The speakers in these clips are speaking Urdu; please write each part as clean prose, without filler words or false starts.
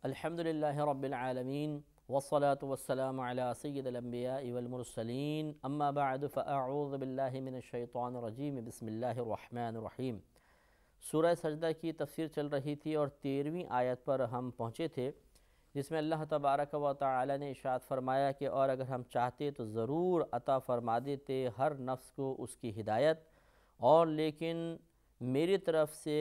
الحمدللہ رب العالمین والصلاة والسلام علی سید الانبیاء والمرسلین اما بعد فاعوذ باللہ من الشیطان الرجیم بسم اللہ الرحمن الرحیم۔ سورہ سجدہ کی تفسیر چل رہی تھی اور 13ویں آیت پر ہم پہنچے تھے، جس میں اللہ تبارک و تعالی نے ارشاد فرمایا کہ اور اگر ہم چاہتے تو ضرور عطا فرما دیتے ہر نفس کو اس کی ہدایت، اور لیکن میری طرف سے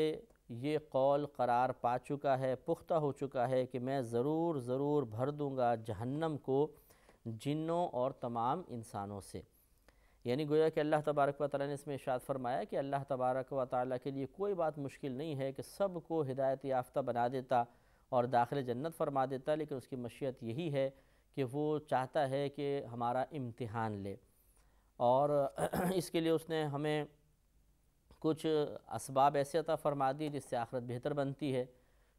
یہ قول قرار پا چکا ہے، پختہ ہو چکا ہے کہ میں ضرور بھر دوں گا جہنم کو جنوں اور تمام انسانوں سے۔ یعنی گویا کہ اللہ تبارک و تعالیٰ نے اس میں ارشاد فرمایا کہ اللہ تبارک و تعالیٰ کے لیے کوئی بات مشکل نہیں ہے کہ سب کو ہدایت یافتہ بنا دیتا اور داخل جنت فرما دیتا، لیکن اس کی مشیت یہی ہے کہ وہ چاہتا ہے کہ ہمارا امتحان لے، اور اس کے لیے اس نے ہمیں کچھ اسباب ایسے عطا فرما دی جس سے آخرت بہتر بنتی ہے،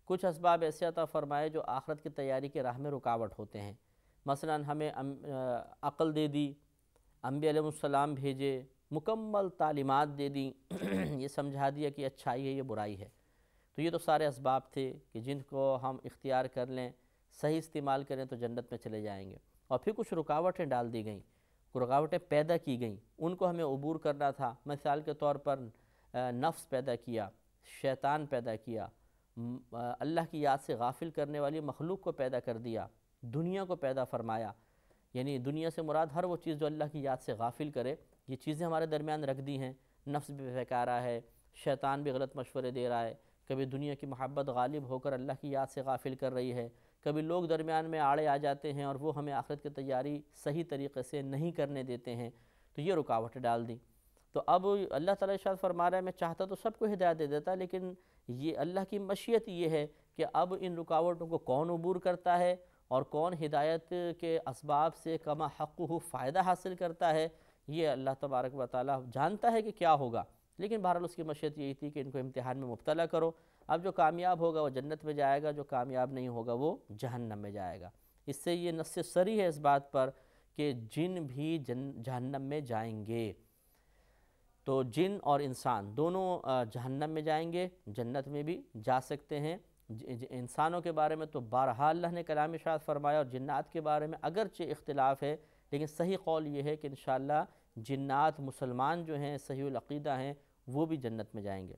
کچھ اسباب ایسے عطا فرمائے جو آخرت کی تیاری کے راہ میں رکاوٹ ہوتے ہیں۔ مثلا ہمیں عقل دے دی، انبیاء علیہ السلام بھیجے، مکمل تعلیمات دے دیں، یہ سمجھا دیا کہ اچھائی ہے یہ برائی ہے، تو یہ تو سارے اسباب تھے کہ جن کو ہم اختیار کر لیں، صحیح استعمال کریں تو جنت میں چلے جائیں گے۔ اور پھر کچھ رکاوٹیں ڈال دی گئیں، رکاوٹیں پیدا کی گئیں، ان کو ہمیں عبور کرنا تھا۔ مثال کے طور پر نفس پیدا کیا، شیطان پیدا کیا، اللہ کی یاد سے غافل کرنے والی مخلوق کو پیدا کر دیا، دنیا کو پیدا فرمایا۔ یعنی دنیا سے مراد ہر وہ چیز جو اللہ کی یاد سے غافل کرے، یہ چیزیں ہمارے درمیان رکھ دی ہیں۔ نفس بھی بہکارا ہے، شیطان بھی غلط مشورے دے رہا ہے، کبھی دنیا کی محبت غالب ہو کر اللہ کی یاد سے غافل کر رہی ہے، کبھی لوگ درمیان میں آڑے آ جاتے ہیں اور وہ ہمیں آخرت کی تیاری صحیح طریقے سے نہیں کرنے دیتے ہیں، تو یہ رکاوٹیں ڈال دیں۔ تو اب اللہ تعالیٰ ارشاد فرما رہا ہے میں چاہتا تو سب کو ہدایت دے دیتا، لیکن یہ اللہ کی مشیت یہ ہے کہ اب ان رکاوٹوں کو کون عبور کرتا ہے اور کون ہدایت کے اسباب سے کما حقہ فائدہ حاصل کرتا ہے، یہ اللہ تبارک و تعالیٰ جانتا ہے کہ کیا ہوگا، لیکن بہرحال اس کی مشیت یہی تھی کہ ان کو امتحان میں مبتلا کرو۔ اب جو کامیاب ہوگا وہ جنت میں جائے گا، جو کامیاب نہیں ہوگا وہ جہنم میں جائے گا۔ اس سے یہ نص صریح ہے اس بات پر کہ جن بھی جہنم میں جائیں گے، تو جن اور انسان دونوں جہنم میں جائیں گے، جنت میں بھی جا سکتے ہیں۔ انسانوں کے بارے میں تو بارہا اللہ نے کلام ارشاد فرمایا، اور جنات کے بارے میں اگرچہ اختلاف ہے، لیکن صحیح قول یہ ہے کہ انشاءاللہ جنات مسلمان جو ہیں، صحیح العقیدہ ہیں، وہ بھی جنت میں جائیں گے۔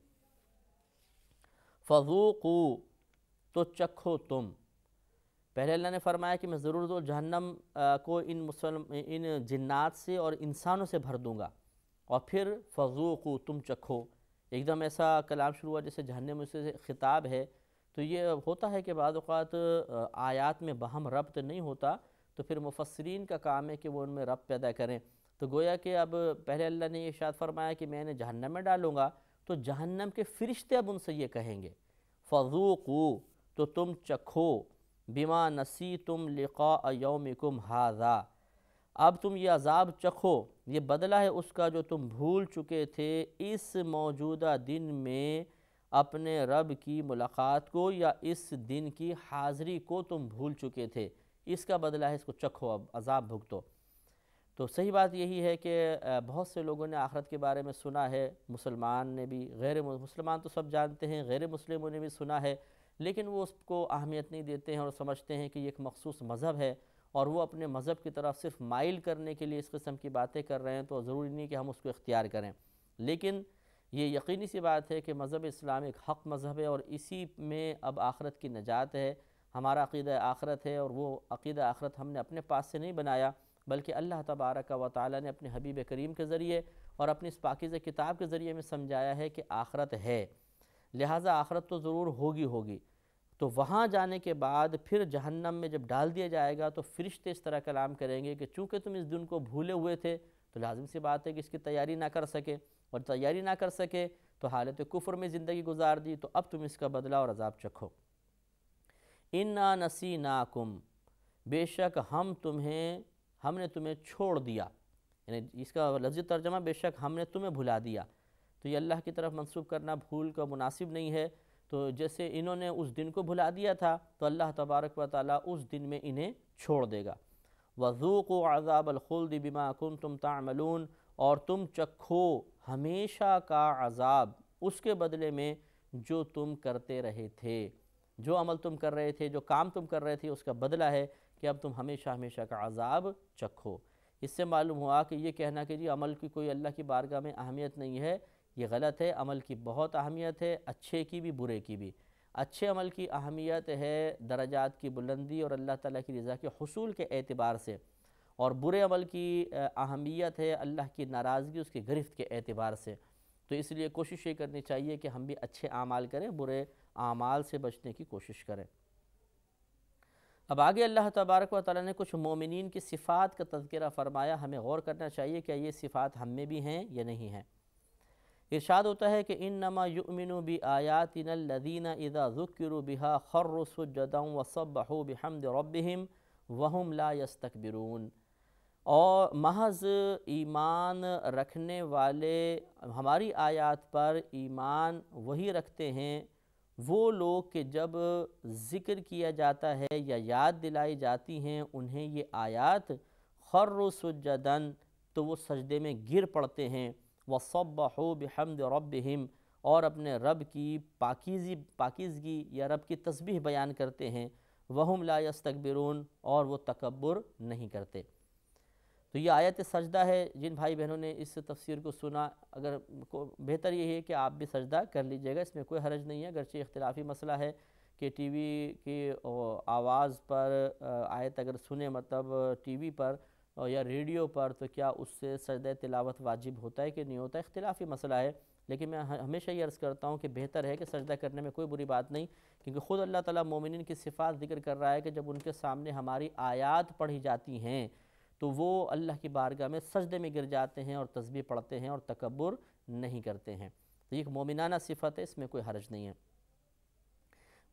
فَذُوقُوا، تو چکھو تم۔ پہلے اللہ نے فرمایا کہ میں ضرور جہنم کو ان جنات سے اور انسانوں سے بھر دوں گا، اور پھر فَذُوقُوا، تم چکھو۔ ایک دم ایسا کلام شروع ہوا جیسے جہنم سے خطاب ہے، تو یہ ہوتا ہے کہ بعض اوقات آیات میں باہم ربط نہیں ہوتا، تو پھر مفسرین کا کام ہے کہ وہ ان میں ربط پیدا کریں۔ تو گویا کہ اب پہلے اللہ نے یہ ارشاد فرمایا کہ میں انہیں جہنم میں ڈالوں گا، تو جہنم کے فرشتے اب ان سے یہ کہیں گے فَذُوقُوا، تو تم چکھو، بِمَا نَسِیتُمْ لِقَاءَ يَوْمِكُمْ هَذَا، اب تم یہ عذاب چکھو، یہ بدلہ ہے اس کا جو تم بھول چکے تھے اس موجودہ دن میں اپنے رب کی ملاقات کو، یا اس دن کی حاضری کو تم بھول چکے تھے، اس کا بدلہ ہے، اس کو چکھو، اب عذاب بھگتو۔ تو صحیح بات یہی ہے کہ بہت سے لوگوں نے آخرت کے بارے میں سنا ہے، مسلمان نے بھی، غیر مسلمان تو سب جانتے ہیں، غیر مسلموں نے بھی سنا ہے، لیکن وہ اس کو اہمیت نہیں دیتے ہیں اور سمجھتے ہیں کہ یہ ایک مخصوص مذہب ہے، اور وہ اپنے مذہب کی طرف صرف مائل کرنے کے لیے اس قسم کی باتیں کر رہے ہیں، تو ضروری نہیں کہ ہم اس کو اختیار کریں۔ لیکن یہ یقینی سی بات ہے کہ مذہب اسلام ایک حق مذہب ہے، اور اسی میں اب آخرت کی نجات ہے، ہمارا عقیدہ آخرت ہے، اور وہ عقیدہ آخرت ہم نے اپنے پاس سے نہیں بنایا، بلکہ اللہ تبارک و تعالی نے اپنے حبیب کریم کے ذریعے اور اپنی اس پاکیزہ کتاب کے ذریعے میں سمجھایا ہے کہ آخرت ہے، لہٰذا آخرت تو ضرور ہوگی۔ تو وہاں جانے کے بعد پھر جہنم میں جب ڈال دیا جائے گا تو فرشتے اس طرح کلام کریں گے کہ چونکہ تم اس دن کو بھولے ہوئے تھے، تو لازم سی بات ہے کہ اس کی تیاری نہ کر سکے، اور تیاری نہ کر سکے تو حالت کفر میں زندگی گزار دی، تو اب تم اس کا بدلہ اور عذاب چکھو۔ اِنَّا نَسِینَاکُمْ، بے شک ہم نے تمہیں چھوڑ دیا، یعنی اس کا لفظی ترجمہ بے شک ہم نے تمہیں بھلا دیا، تو یہ اللہ کی طرف منسوب کرنا بھول کا مناسب نہیں ہے۔ تو جیسے انہوں نے اس دن کو بھلا دیا تھا، تو اللہ تبارک و تعالیٰ اس دن میں انہیں چھوڑ دے گا۔ وَذُوقُوا عَذَابَ الْخُلْدِ بِمَا كُنْتُمْ تَعْمَلُونَ، اور تم چکھو ہمیشہ کا عذاب اس کے بدلے میں جو تم کرتے رہے تھے۔ جو عمل تم کر رہے تھے، جو کام تم کر رہے تھے، اس کا بدلہ ہے کہ اب تم ہمیشہ ہمیشہ کا عذاب چکھو۔ اس سے معلوم ہوا کہ یہ کہنا کہ جی عمل کی کوئی اللہ کی بارگاہ میں اہمیت نہیں ہے، یہ غلط ہے۔ عمل کی بہت اہمیت ہے، اچھے کی بھی برے کی بھی۔ اچھے عمل کی اہمیت ہے درجات کی بلندی اور اللہ تعالیٰ کی رضا کے حصول کے اعتبار سے، اور برے عمل کی اہمیت ہے اللہ کی ناراضگی، اس کی گرفت کے اعتبار سے۔ تو اس لیے کوشش یہ کرنی چاہیے کہ ہم بھی اچھے اعمال کریں، برے اعمال سے بچنے کی کوشش کریں۔ اب آگے اللہ تبارک و تعالیٰ نے کچھ مومنین کی صفات کا تذکرہ فرمایا، ہمیں غور کرنا چاہیے کہ یہ صفات ہم میں بھی ہیں یا نہیں ہیں۔ ارشاد ہوتا ہے کہ انما یؤمن بآیاتنا الذین اذا ذکروا بها خروا سجدا وسبحوا بحمد ربهم وهم لا یستکبرون، اور محض ایمان رکھنے والے ہماری آیات پر ایمان وہی رکھتے ہیں وہ لوگ کہ جب ذکر کیا جاتا ہے یا یاد دلائی جاتی ہیں انہیں یہ آیات، خروا سجدا تو وہ سجدے میں گر پڑتے ہیں، وَصَبَّحُوا بِحَمْدِ رَبِّهِمْ اور اپنے رب کی پاکیزگی یا رب کی تسبیح بیان کرتے ہیں، وَهُمْ لَا يَسْتَكْبِرُونَ اور وہ تکبر نہیں کرتے۔ تو یہ آیت سجدہ ہے، جن بھائی بہنوں نے اس تفسیر کو سنا، اگر بہتر یہ ہے کہ آپ بھی سجدہ کر لیجئے گا، اس میں کوئی حرج نہیں ہے، اگرچہ اختلافی مسئلہ ہے کہ ٹی وی کی آواز پر آیت اگر سنیں، مطلب ٹی وی پر یا ریڈیو پر، تو کیا اس سے سجدہ تلاوت واجب ہوتا ہے کہ نہیں ہوتا ہے، اختلافی مسئلہ ہے۔ لیکن میں ہمیشہ یہ عرض کرتا ہوں کہ بہتر ہے کہ سجدہ کرنے میں کوئی بری بات نہیں، کیونکہ خود اللہ تعالیٰ مومنین کی صفات ذکر کر رہا ہے کہ جب ان کے سامنے ہماری آیات پڑھی جاتی ہیں تو وہ اللہ کی بارگاہ میں سجدے میں گر جاتے ہیں اور تسبیح پڑھتے ہیں اور تکبر نہیں کرتے ہیں۔ تو یہ ایک مومنانہ صفت ہے، اس میں کوئی حرج نہیں ہے۔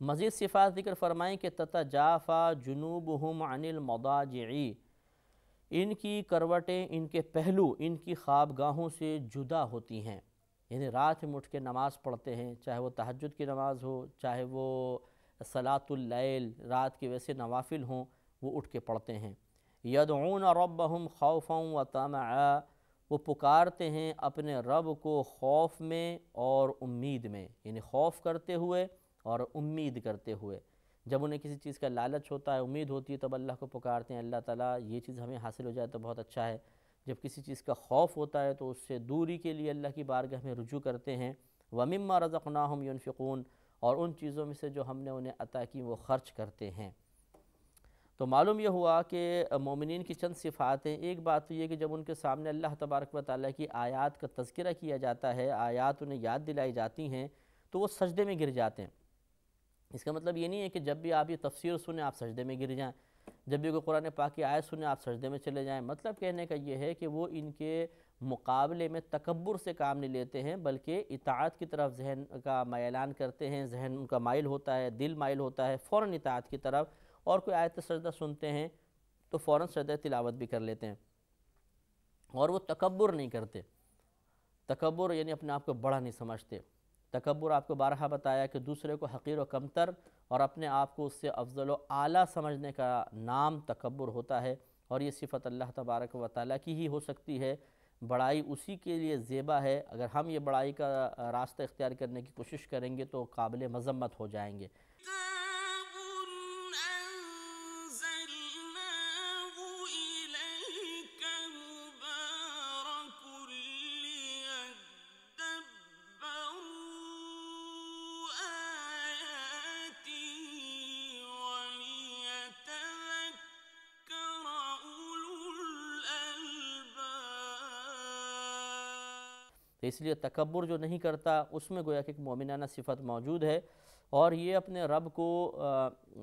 مزید صفات ذکر فرمائیں کہ تتجافا جنوبہم عن المضاجع، ان کی کروٹیں، ان کے پہلو، ان کی خوابگاہوں سے جدا ہوتی ہیں، یعنی رات میں اٹھ کے نماز پڑھتے ہیں، چاہے وہ تہجد کی نماز ہو، چاہے وہ صلاۃ اللیل، رات کے ویسے نوافل ہوں، وہ اٹھ کے پڑھتے ہیں۔ یدعون ربہم خوفا وطمعا، وہ پکارتے ہیں اپنے رب کو خوف میں اور امید میں، یعنی خوف کرتے ہوئے اور امید کرتے ہوئے۔ جب انہیں کسی چیز کا لالچ ہوتا ہے، امید ہوتی ہے، تب اللہ کو پکارتے ہیں، اللہ تعالیٰ یہ چیز ہمیں حاصل ہو جائے تو بہت اچھا ہے۔ جب کسی چیز کا خوف ہوتا ہے تو اس سے دوری کے لیے اللہ کی بارگاہ میں رجوع کرتے ہیں۔ وَمِمَّا رَزَقْنَاهُمْ يُنْفِقُونَ، اور ان چیزوں میں سے جو ہم نے انہیں عطا کی وہ خرچ کرتے ہیں۔ تو معلوم یہ ہوا کہ مومنین کی چند صفات ہیں۔ ایک بات تو یہ کہ جب ان کے سامنے اللہ تبارک و تعالیٰ کی آیات کا تذکرہ کیا جاتا ہے، آیات انہیں یاد دلائی جاتی ہیں، تو وہ سجدے میں گر جاتے ہیں۔ اس کا مطلب یہ نہیں ہے کہ جب بھی آپ یہ تفسیر سنیں آپ سجدے میں گر جائیں، جب بھی کوئی قرآن پاک کی آیت سنیں آپ سجدے میں چلے جائیں۔ مطلب کہنے کا یہ ہے کہ وہ ان کے مقابلے میں تکبر سے کام نہیں لیتے ہیں، بلکہ اطاعت کی طرف ذہن کا میلان کرتے ہیں، ذہن ان کا مائل ہوتا ہے، دل مائل ہوتا ہے فوراً اطاعت کی طرف، اور کوئی آیت سجدہ سنتے ہیں تو فوراً سجدہ تلاوت بھی کر لیتے ہیں، اور وہ تکبر نہیں کرتے۔ تکبر یعنی اپنے آپ کو بڑا نہیں سمجھتے۔ تکبر آپ کو بارہا بتایا کہ دوسرے کو حقیر و کمتر اور اپنے آپ کو اس سے افضل و اعلیٰ سمجھنے کا نام تکبر ہوتا ہے، اور یہ صفت اللہ تبارک و تعالیٰ کی ہی ہو سکتی ہے۔ بڑائی اسی کے لیے زیبا ہے، اگر ہم یہ بڑائی کا راستہ اختیار کرنے کی کوشش کریں گے تو قابل مذمت ہو جائیں گے۔ تو اس لیے تکبر جو نہیں کرتا اس میں گویا کہ ایک مومنانہ صفت موجود ہے، اور یہ اپنے رب کو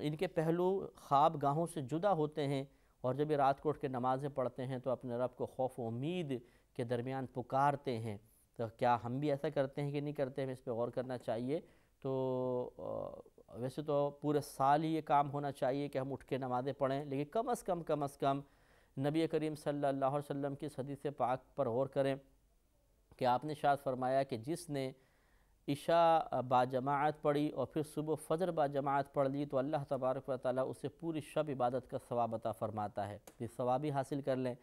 ان کے پہلو خواب گاہوں سے جدا ہوتے ہیں، اور جب یہ رات کو اٹھ کے نمازیں پڑھتے ہیں تو اپنے رب کو خوف و امید کے درمیان پکارتے ہیں۔ تو کیا ہم بھی ایسا کرتے ہیں کہ نہیں کرتے؟ ہمیں اس پہ غور کرنا چاہیے۔ تو ویسے تو پورے سال ہی یہ کام ہونا چاہیے کہ ہم اٹھ کے نمازیں پڑھیں، لیکن کم از کم نبی کریم صلی اللہ علیہ وسلم کی حدیث پاک پر غور کریں کہ آپ نے ارشاد فرمایا کہ جس نے عشاء باجماعت پڑھی اور پھر صبح فجر باجماعت پڑھ لی تو اللہ تبارک و تعالیٰ اسے پوری شب عبادت کا ثواب عطا فرماتا ہے، یہ ثواب ہی حاصل کر لیں۔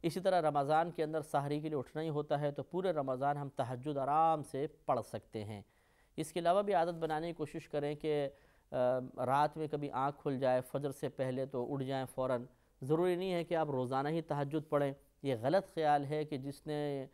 اسی طرح رمضان کے اندر سحری کے لیے اٹھنا ہی ہوتا ہے تو پورے رمضان ہم تہجد آرام سے پڑھ سکتے ہیں۔ اس کے علاوہ بھی عادت بنانے کی کوشش کریں کہ رات میں کبھی آنکھ کھل جائے فجر سے پہلے تو اٹھ جائیں فوراً. ضروری نہیں ہے کہ آپ روزانہ ہی تہجد پڑھیں. یہ غلط خیال ہے کہ جس نے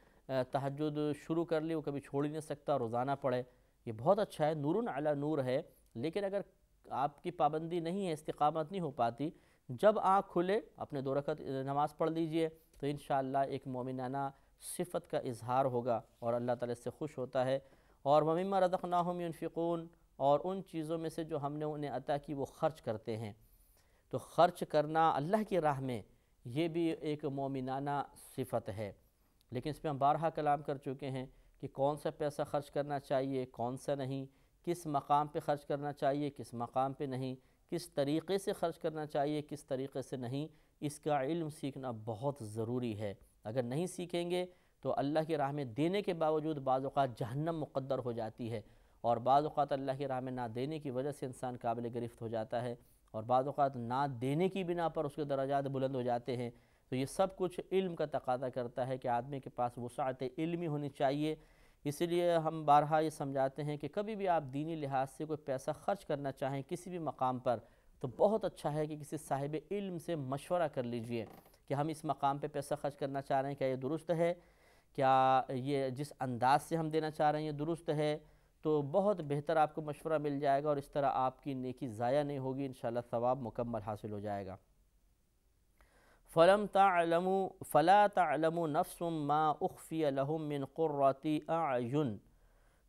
تہجد شروع کر لی وہ کبھی چھوڑ ہی نہیں سکتا, روزانہ پڑھے. یہ بہت اچھا ہے, نور علی نور ہے, لیکن اگر آپ کی پابندی نہیں ہے, استقامت نہیں ہو پاتی, جب آنکھ کھلے اپنے 2 رکعت نماز پڑھ لیجئے, تو انشاءاللہ ایک مومنانہ صفت کا اظہار ہوگا اور اللہ تعالیٰ اس سے خوش ہوتا ہے. اور وَمِمَّا رَزَقْنَاهُمْ يُنْفِقُونَ, اور ان چیزوں میں سے جو ہم نے انہیں عطا کی وہ خرچ کرتے ہیں. تو خرچ کرنا اللہ کی راہ میں یہ بھی ایک مومنانہ صفت ہے. لیکن اس پہ ہم بارہا کلام کر چکے ہیں کہ کون سا پیسہ خرچ کرنا چاہیے, کون سا نہیں, کس مقام پہ خرچ کرنا چاہیے, کس مقام پہ نہیں, کس طریقے سے خرچ کرنا چاہیے, کس طریقے سے نہیں. اس کا علم سیکھنا بہت ضروری ہے. اگر نہیں سیکھیں گے تو اللہ کی راہ میں دینے کے باوجود بعض اوقات جہنم مقدر ہو جاتی ہے, اور بعض اوقات اللہ کی راہ میں نہ دینے کی وجہ سے انسان قابل گرفت ہو جاتا ہے, اور بعض اوقات نہ دینے کی بنا پر اس کے درجات بلند ہو جاتے ہیں. تو یہ سب کچھ علم کا تقاضا کرتا ہے کہ آدمی کے پاس وسعت علمی ہونی چاہیے. اسی لیے ہم بارہا یہ سمجھاتے ہیں کہ کبھی بھی آپ دینی لحاظ سے کوئی پیسہ خرچ کرنا چاہیں کسی بھی مقام پر, تو بہت اچھا ہے کہ کسی صاحب علم سے مشورہ کر لیجئے کہ ہم اس مقام پہ پیسہ خرچ کرنا چاہ رہے ہیں, کیا یہ درست ہے, کیا یہ جس انداز سے ہم دینا چاہ رہے ہیں یہ درست ہے. تو بہت بہتر آپ کو مشورہ مل جائے گا, اور اس طرح آپ کی نیکی ضائع نہیں ہوگی, انشاءاللہ ثواب مکمل حاصل ہو جائے گا. فَلَا تَعْلَمُ نَفْسٌ مَّا أُخْفِيَ لَهُم مِّن قُرَّةِ أَعْيُنٍ,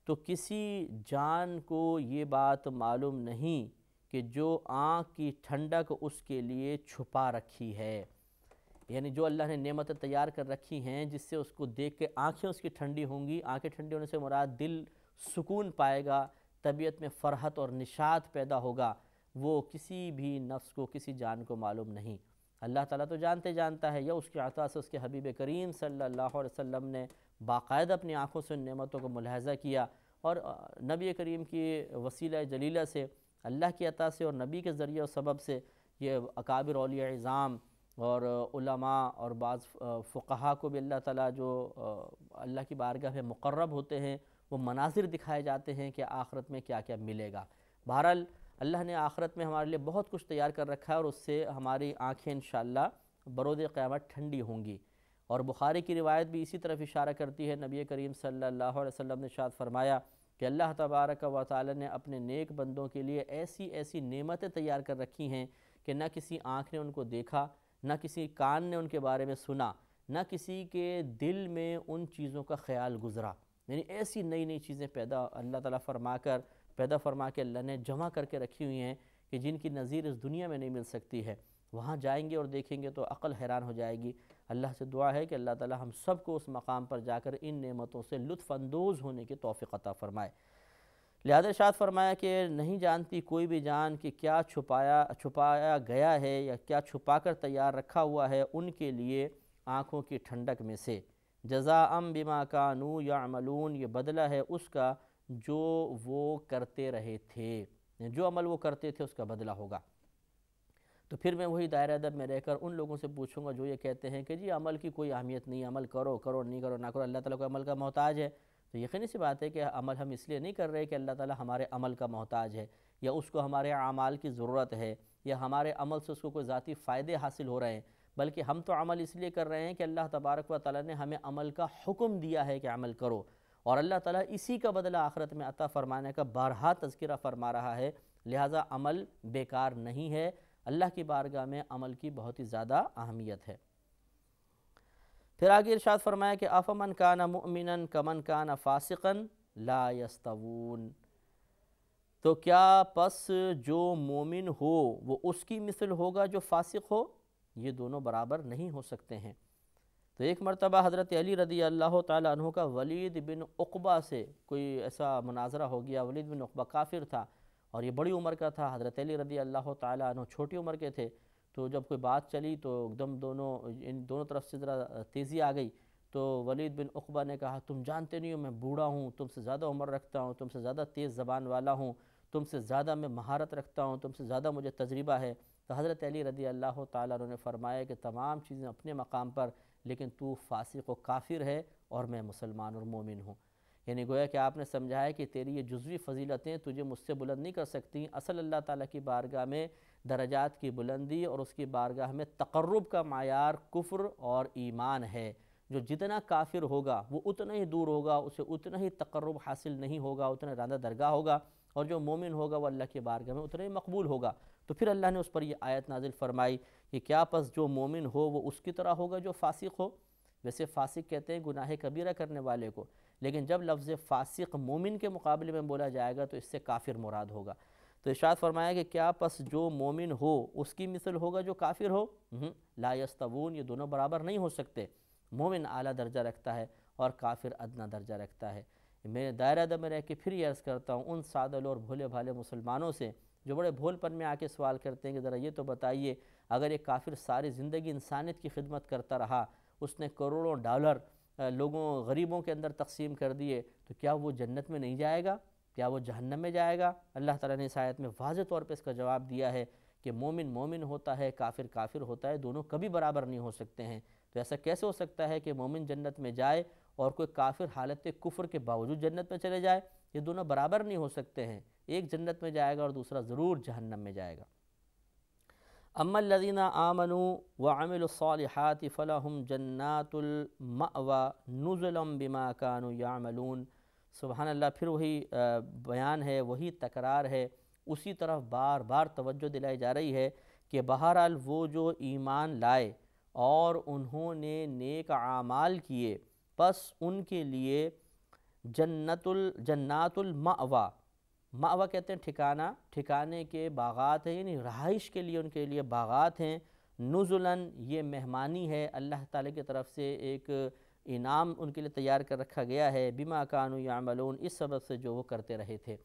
تو کسی جان کو یہ بات معلوم نہیں کہ جو آنکھ کی ٹھنڈک اس کے لیے چھپا رکھی ہے. یعنی جو اللہ نے نعمتیں تیار کر رکھی ہیں جس سے اس کو دیکھ کے آنکھیں اس کی ٹھنڈی ہوں گی. آنکھیں ٹھنڈی ہونے سے مراد دل سکون پائے گا, طبیعت میں فرحت اور نشاط پیدا ہوگا, وہ کسی بھی نفس کو, کسی جان کو معلوم نہیں. اللہ تعالیٰ تو جانتا ہے, یا اس کی عطا سے اس کے حبیب کریم صلی اللہ علیہ وسلم نے باقاعدہ اپنی آنکھوں سے ان نعمتوں کو ملاحظہ کیا, اور نبی کریم کی وسیلہ جلیلہ سے, اللہ کی عطا سے اور نبی کے ذریعے و سبب سے یہ اکابر اولیاء اعظام اور علماء اور بعض فقہا کو بھی اللہ تعالیٰ جو اللہ کی بارگاہ میں مقرب ہوتے ہیں, وہ مناظر دکھائے جاتے ہیں کہ آخرت میں کیا کیا ملے گا. بہرحال اللہ نے آخرت میں ہمارے لیے بہت کچھ تیار کر رکھا ہے, اور اس سے ہماری آنکھیں انشاءاللہ برود قیامت ٹھنڈی ہوں گی. اور بخاری کی روایت بھی اسی طرف اشارہ کرتی ہے. نبی کریم صلی اللہ علیہ وسلم نے ارشاد فرمایا کہ اللہ تبارک و تعالی نے اپنے نیک بندوں کے لیے ایسی ایسی نعمتیں تیار کر رکھی ہیں کہ نہ کسی آنکھ نے ان کو دیکھا, نہ کسی کان نے ان کے بارے میں سنا, نہ کسی کے دل میں ان چیزوں کا خیال گزرا. یعنی ایسی نئی نئی چیزیں اللہ تعالیٰ پیدا فرما کے اللہ نے جمع کر کے رکھی ہوئی ہیں کہ جن کی نظیر اس دنیا میں نہیں مل سکتی ہے. وہاں جائیں گے اور دیکھیں گے تو عقل حیران ہو جائے گی. اللہ سے دعا ہے کہ اللہ تعالیٰ ہم سب کو اس مقام پر جا کر ان نعمتوں سے لطف اندوز ہونے کی توفیق عطا فرمائے. لہذا ارشاد فرمایا کہ نہیں جانتی کوئی بھی جان کہ کیا چھپایا گیا ہے یا کیا چھپا کر تیار رکھا ہوا ہے ان کے لیے آنکھوں کی ٹھنڈک میں سے. جزاء بما کانوا یعملون, یہ بدلہ ہے اس کا جو وہ کرتے رہے تھے, جو عمل وہ کرتے تھے اس کا بدلہ ہوگا. تو پھر میں وہی دائرہ ادب میں رہ کر ان لوگوں سے پوچھوں گا جو یہ کہتے ہیں کہ جی عمل کی کوئی اہمیت نہیں, عمل کرو نہیں کرو نہ کرو, اللہ تعالیٰ کو عمل کا محتاج ہے. تو یقینی سی بات ہے کہ عمل ہم اس لیے نہیں کر رہے کہ اللہ تعالیٰ ہمارے عمل کا محتاج ہے, یا اس کو ہمارے اعمال کی ضرورت ہے, یا ہمارے عمل سے اس کو کوئی ذاتی فائدے حاصل ہو رہے ہیں, بلکہ ہم تو عمل اس لیے کر رہے ہیں کہ اللہ تبارک و تعالیٰ نے ہمیں عمل کا حکم دیا ہے کہ عمل کرو, اور اللہ تعالیٰ اسی کا بدلہ آخرت میں عطا فرمانے کا بارہا تذکرہ فرما رہا ہے. لہٰذا عمل بیکار نہیں ہے, اللہ کی بارگاہ میں عمل کی بہت ہی زیادہ اہمیت ہے. پھر آگے ارشاد فرمایا کہ افمن کان مؤمنا کمن کان فاسقا لا یستوون, تو کیا پس جو مومن ہو وہ اس کی مثل ہوگا جو فاسق ہو, یہ دونوں برابر نہیں ہو سکتے ہیں. تو ایک مرتبہ حضرت علی رضی اللہ تعالیٰ عنہ کا ولید بن عقبہ سے کوئی ایسا مناظرہ ہو گیا. ولید بن عقبہ کافر تھا اور یہ بڑی عمر کا تھا, حضرت علی رضی اللہ تعالیٰ عنہ چھوٹی عمر کے تھے. تو جب کوئی بات چلی تو ایک دم ان دونوں طرف سے ذرا تیزی آ گئی. تو ولید بن عقبہ نے کہا تم جانتے نہیں ہو میں بوڑھا ہوں, تم سے زیادہ عمر رکھتا ہوں, تم سے زیادہ تیز زبان والا ہوں, تم سے زیادہ میں مہارت رکھتا ہوں, تم سے زیادہ مجھے تجربہ ہے. تو حضرت علی رضی اللہ تعالیٰ عنہ نے فرمایا کہ تمام چیزیں اپنے مقام پر, لیکن تو فاسق و کافر ہے اور میں مسلمان اور مومن ہوں. یعنی گویا کہ آپ نے سمجھا ہے کہ تیری یہ جزوی فضیلتیں تجھے مجھ سے بلند نہیں کر سکتی، اصل اللہ تعالیٰ کی بارگاہ میں درجات کی بلندی اور اس کی بارگاہ میں تقرب کا معیار کفر اور ایمان ہے۔ جو جتنا کافر ہوگا وہ اتنا ہی دور ہوگا، اسے اتنا ہی تقرب حاصل نہیں ہوگا، اتنا راندہ درگاہ ہوگا، اور جو مومن ہوگا وہ اللہ کی بارگاہ میں اتنا ہی مقبول ہوگا۔ تو پھر اللہ نے اس پر یہ آیت نازل فرمائی کہ کیا پس جو مومن ہو وہ اس کی طرح ہوگا جو فاسق ہو؟ ویسے فاسق کہتے ہیں گناہ کبیرہ کرنے والے کو، لیکن جب لفظ فاسق مومن کے مقابلے میں بولا جائے گا تو اس سے کافر مراد ہوگا۔ تو ارشاد فرمایا کہ کیا پس جو مومن ہو اس کی مثل ہوگا جو کافر ہو؟ لا یستوون، یہ دونوں برابر نہیں ہو سکتے۔ مومن اعلیٰ درجہ رکھتا ہے اور کافر ادنا درجہ رکھتا ہے۔ میں دائرہ میں رہ کے پھر یہ عرض کرتا ہوں ان سادہ اور بھولے بھالے مسلمانوں سے جو بڑے بھول پن میں آ کے سوال کرتے ہیں کہ ذرا یہ تو بتائیے، اگر ایک کافر ساری زندگی انسانیت کی خدمت کرتا رہا، اس نے کروڑوں ڈالر لوگوں غریبوں کے اندر تقسیم کر دیے، تو کیا وہ جنت میں نہیں جائے گا؟ کیا وہ جہنم میں جائے گا؟ اللہ تعالیٰ نے اس آیت میں واضح طور پہ اس کا جواب دیا ہے کہ مومن مومن ہوتا ہے، کافر کافر ہوتا ہے، دونوں کبھی برابر نہیں ہو سکتے ہیں۔ تو ایسا کیسے ہو سکتا ہے کہ مومن جنت میں جائے اور کوئی کافر حالت کفر کے باوجود جنت میں چلے جائے؟ یہ دونوں برابر نہیں ہو سکتے ہیں، ایک جنت میں جائے گا اور دوسرا ضرور جہنم میں جائے گا۔ اما الذین آمنوا وعملوا الصالحات فلہم جنات المأوى نزلا بما كانوا یعملون۔ سبحان اللہ، پھر وہی بیان ہے، وہی تکرار ہے، اسی طرف بار بار توجہ دلائی جا رہی ہے کہ بہرحال وہ جو ایمان لائے اور انہوں نے نیک اعمال کیے، پس ان کے لیے جنات المأوى، مأویٰ کہتے ہیں ٹھکانہ، ٹھکانے کے باغات ہیں، یعنی رہائش کے لیے ان کے لیے باغات ہیں۔ نزلاً، یہ مہمانی ہے، اللہ تعالیٰ کی طرف سے ایک انعام ان کے لیے تیار کر رکھا گیا ہے، بما كانوا یعملون، اس سبب سے جو وہ کرتے رہے تھے۔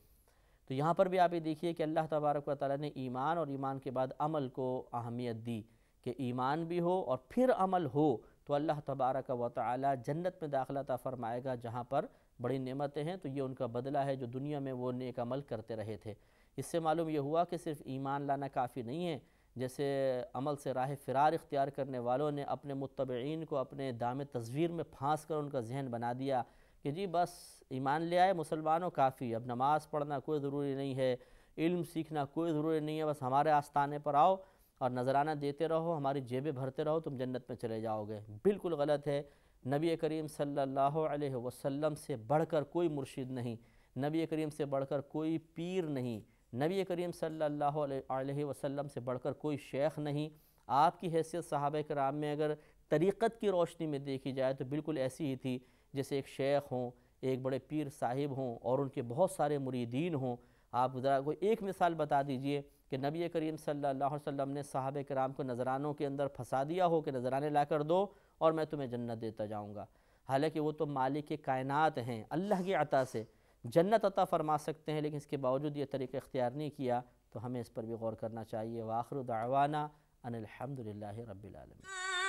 تو یہاں پر بھی آپ یہ دیکھیے کہ اللہ تبارک و تعالیٰ نے ایمان اور ایمان کے بعد عمل کو اہمیت دی کہ ایمان بھی ہو اور پھر عمل ہو تو اللہ تبارک و تعالیٰ جنت میں داخلہ عطا فرمائے گا، جہاں پر بڑی نعمتیں ہیں، تو یہ ان کا بدلہ ہے جو دنیا میں وہ نیک عمل کرتے رہے تھے۔ اس سے معلوم یہ ہوا کہ صرف ایمان لانا کافی نہیں ہے، جیسے عمل سے راہ فرار اختیار کرنے والوں نے اپنے متبعین کو اپنے دام تزویر میں پھانس کر ان کا ذہن بنا دیا کہ جی بس ایمان لے آئے مسلمانوں کافی، اب نماز پڑھنا کوئی ضروری نہیں ہے، علم سیکھنا کوئی ضروری نہیں ہے، بس ہمارے آستانے پر آؤ اور نذرانہ دیتے رہو، ہماری جیبیں بھرتے رہو، تم جنت میں چلے جاؤ گے۔ بالکل غلط ہے۔ نبی کریم صلی اللہ علیہ وسلم سے بڑھ کر کوئی مرشد نہیں، نبی کریم سے بڑھ کر کوئی پیر نہیں، نبی کریم صلی اللہ علیہ وسلم سے بڑھ کر کوئی شیخ نہیں۔ آپ کی حیثیت صحابہ کرام میں اگر طریقت کی روشنی میں دیکھی جائے تو بالکل ایسی ہی تھی جیسے ایک شیخ ہوں، ایک بڑے پیر صاحب ہوں اور ان کے بہت سارے مریدین ہوں۔ آپ ذرا کوئی ایک مثال بتا دیجئے کہ نبی کریم صلی اللہ علیہ وسلم نے صحابہ کرام کو نذرانوں کے اندر پھنسا دیا ہو کہ نذرانے لا کر دو اور میں تمہیں جنت دیتا جاؤں گا، حالانکہ وہ تو مالک کائنات ہیں، اللہ کی عطا سے جنت عطا فرما سکتے ہیں، لیکن اس کے باوجود یہ طریقہ اختیار نہیں کیا، تو ہمیں اس پر بھی غور کرنا چاہیے۔ وآخر دعوانا ان الحمد للہ رب العالمین۔